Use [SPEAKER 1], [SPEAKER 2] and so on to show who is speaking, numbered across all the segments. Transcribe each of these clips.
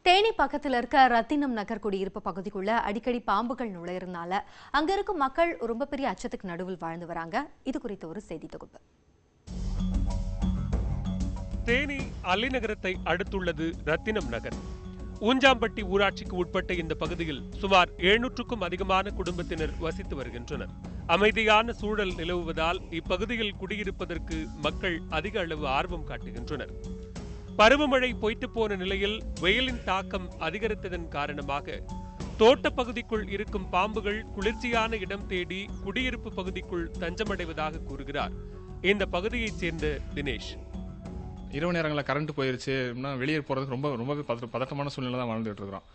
[SPEAKER 1] தேனி பக்கத்தில் இருக்க ரத்தினம் நகர் குடியிருப்பு பகுதிக்குள்ள அடிக்கடி பாம்புகள் நுழையறதுனால அங்க இருக்கும் மக்கள் ரொம்ப பெரிய அச்சத்துக்கு நடுவில் வாழ்ந்து வராங்க. இது குறித்த ஒரு செய்தி தொகுப்பு.
[SPEAKER 2] தேனி அலிநகரத்தை அடுத்துள்ளது ரத்தினம் நகர். ஊஞ்சாம்பட்டி ஊராட்சிக்கு உட்பட்ட இந்த பகுதியில் சுமார் 700க்கும் அதிகமான குடும்பத்தினர் வசித்து வருகின்றனர். அமைதியான சூழல் நிலவுவதால் இப்பகுதியில் குடியிருப்பதற்கு மக்கள் அதிக அளவு ஆர்வம் காட்டுகின்றனர். பருவமழை பொய்த்து போன நிலையில் வெயிலின் தாக்கம் அதிகரித்ததன் காரணமாக தோட்ட பகுதிக்குள் இருக்கும் பாம்புகள் குளிர்ச்சியான இடம் தேடி குடியிருப்பு பகுதிக்குள் தஞ்சமடைவதாக கூறுகிறார் இந்த பகுதியைச் சேர்ந்த தினேஷ்.
[SPEAKER 3] இரவு நேரங்களில் கரண்ட் போயிருச்சு, வெளியே போகிறதுக்கு ரொம்பவே பதட்டமான சூழ்நிலை தான் வாழ்ந்துட்டு இருக்கிறோம்.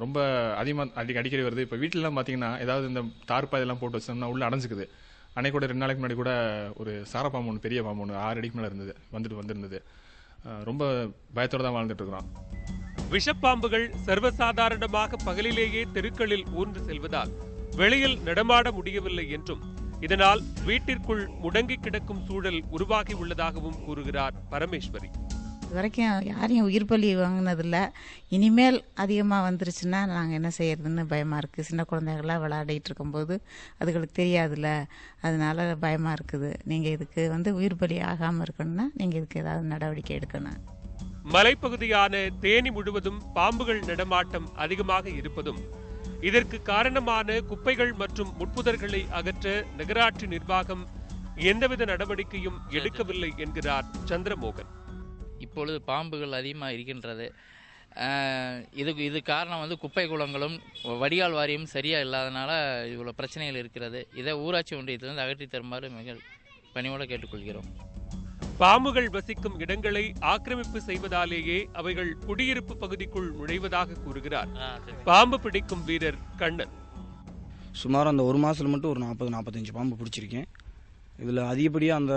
[SPEAKER 3] ரொம்ப அதிகமாக அடிக்கடி வருது. இப்போ வீட்டிலலாம் பார்த்தீங்கன்னா ஏதாவது இந்த தார்ப்பா இதெல்லாம் போட்டு வச்சோம்னா உள்ளே அடைஞ்சிக்குது. அன்னைக்கு கூட 2 நாளைக்கு முன்னாடி கூட ஒரு சாரப்பாம்பு ஒன்று, பெரிய பாம்பு ஒன்று 6 அடிக்கு மேலே இருந்தது, வந்திருந்தது. ரொம்ப பயத்தோடு தான் வாழ்ந்துட்டு இருக்கிறோம்.
[SPEAKER 2] விஷப்பாம்புகள் சர்வசாதாரணமாக பகலிலேயே தெருக்களில் ஊர்ந்து செல்வதால் வெளியில் நடமாட முடியவில்லை என்றும் இதனால் வீட்டிற்குள் முடங்கி கிடக்கும் சூழல் உருவாகி உள்ளதாகவும் கூறுகிறார் பரமேஸ்வரி.
[SPEAKER 4] இதுவரைக்கும் யாரையும் உயிர் பலி வாங்கினதில்லை. இனிமேல் அதிகமாக வந்துருச்சுன்னா நாங்கள் என்ன செய்யறதுன்னு பயமாக இருக்குது. சின்ன குழந்தைகளாம் விளையாடிட்டு இருக்கும்போது அதுகளுக்கு தெரியாதுல்ல, அதனால பயமாக இருக்குது. நீங்கள் இதுக்கு உயிர் பலி ஆகாமல் இருக்கணும்னா நீங்கள் இதுக்கு ஏதாவது நடவடிக்கை எடுக்கணும்.
[SPEAKER 2] மலைப்பகுதியான தேனி முழுவதும் பாம்புகள் நடமாட்டம் அதிகமாக இருப்பதும் இதற்கு காரணமான குப்பைகள் மற்றும் முட்புதர்களை அகற்ற நகராட்சி நிர்வாகம் எந்தவித நடவடிக்கையும் எடுக்கவில்லை என்கிறார் சந்திரமோகன்.
[SPEAKER 5] இப்பொழுது பாம்புகள் அதிகமாக இருக்கின்றது. இது காரணம் குப்பை குளங்களும் வடிகால் வாரியம் சரியாக இல்லாதனால இவ்வளோ பிரச்சனைகள் இருக்கிறது. இதை ஊராட்சி ஒன்றியத்திலிருந்து அகற்றி தருமாறு மிக பணிவோடு கேட்டுக்கொள்கிறோம்.
[SPEAKER 2] பாம்புகள் வசிக்கும் இடங்களை ஆக்கிரமிப்பு செய்வதாலேயே அவைகள் குடியிருப்பு பகுதிக்குள் நுழைவதாக கூறுகிறார் பாம்பு பிடிக்கும் வீரர் கண்ணன்.
[SPEAKER 6] சுமார் அந்த ஒரு மாதத்தில் மட்டும் ஒரு 40-45 பாம்பு பிடிச்சிருக்கேன். இதில் அதிகப்படியாக அந்த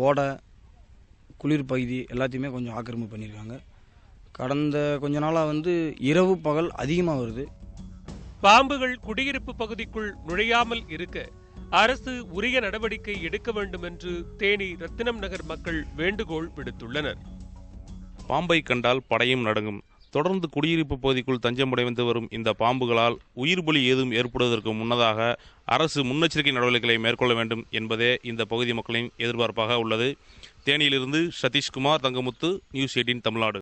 [SPEAKER 6] ஓடை, குளிர் பகுதி எல்லாத்தையுமே கொஞ்சம் ஆக்கிரமிப்பு பண்ணியிருக்காங்க. கடந்த கொஞ்ச நாளாக இரவு பகல் அதிகமாக வருது.
[SPEAKER 2] பாம்புகள் குடியிருப்பு பகுதிக்குள் நுழையாமல் இருக்க அரசு உரிய நடவடிக்கை எடுக்க வேண்டும் என்று தேனி ரத்தினம் நகர் மக்கள் வேண்டுகோள் விடுத்துள்ளனர்.
[SPEAKER 7] பாம்பை கண்டால் படையும் நடுங்கும். தொடர்ந்து குடியிருப்பு பகுதிக்குள் தஞ்சமடைந்து வரும் இந்த பாம்புகளால் உயிர் பலி ஏதும் ஏற்படுவதற்கு முன்னதாக அரசு முன்னெச்சரிக்கை நடவடிக்கைகளை மேற்கொள்ள வேண்டும் என்பதே இந்த பகுதி மக்களின் எதிர்பார்ப்பாக உள்ளது. தேனியிலிருந்து சதீஷ்குமார், தங்கமுத்து, நியூஸ் 18 தமிழ்நாடு.